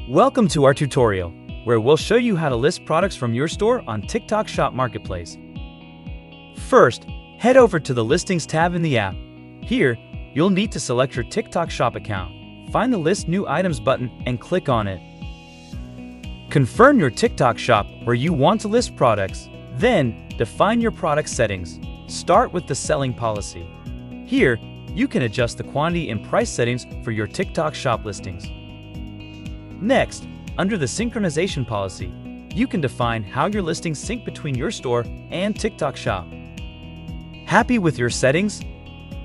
Welcome to our tutorial, where we'll show you how to list products from your store on TikTok Shop Marketplace. First, head over to the Listings tab in the app. Here, you'll need to select your TikTok Shop account. Find the List New Items button and click on it. Confirm your TikTok Shop where you want to list products. Then, define your product settings. Start with the selling policy. Here, you can adjust the quantity and price settings for your TikTok Shop listings. Next, under the synchronization policy, you can define how your listings sync between your store and TikTok Shop. Happy with your settings?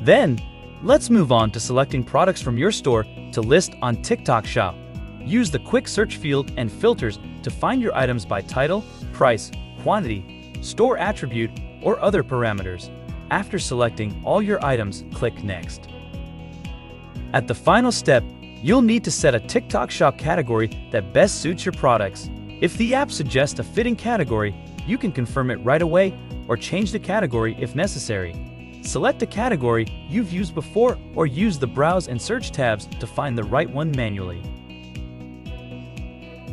Then, let's move on to selecting products from your store to list on TikTok Shop. Use the quick search field and filters to find your items by title, price, quantity, store attribute, or other parameters. After selecting all your items, click Next. At the final step, you'll need to set a TikTok Shop category that best suits your products. If the app suggests a fitting category, you can confirm it right away or change the category if necessary. Select a category you've used before or use the Browse and Search tabs to find the right one manually.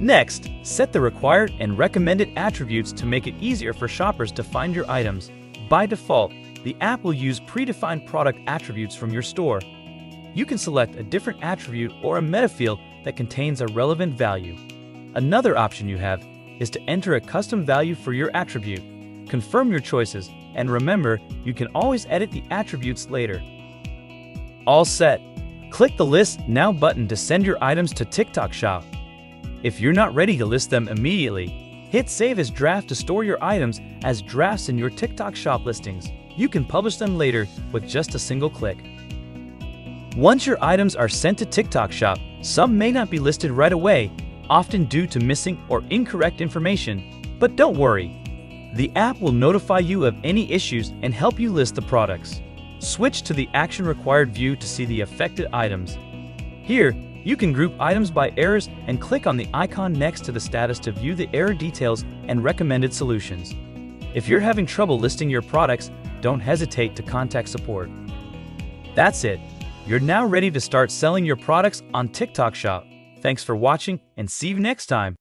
Next, set the required and recommended attributes to make it easier for shoppers to find your items. By default, the app will use predefined product attributes from your store. You can select a different attribute or a meta field that contains a relevant value. Another option you have is to enter a custom value for your attribute. Confirm your choices, and remember, you can always edit the attributes later. All set. Click the List Now button to send your items to TikTok Shop. If you're not ready to list them immediately, hit Save as Draft to store your items as drafts in your TikTok Shop listings. You can publish them later with just a single click. Once your items are sent to TikTok Shop, some may not be listed right away, often due to missing or incorrect information. But don't worry, the app will notify you of any issues and help you list the products. Switch to the Action Required view to see the affected items. Here, you can group items by errors and click on the icon next to the status to view the error details and recommended solutions. If you're having trouble listing your products, don't hesitate to contact support. That's it. You're now ready to start selling your products on TikTok Shop. Thanks for watching and see you next time.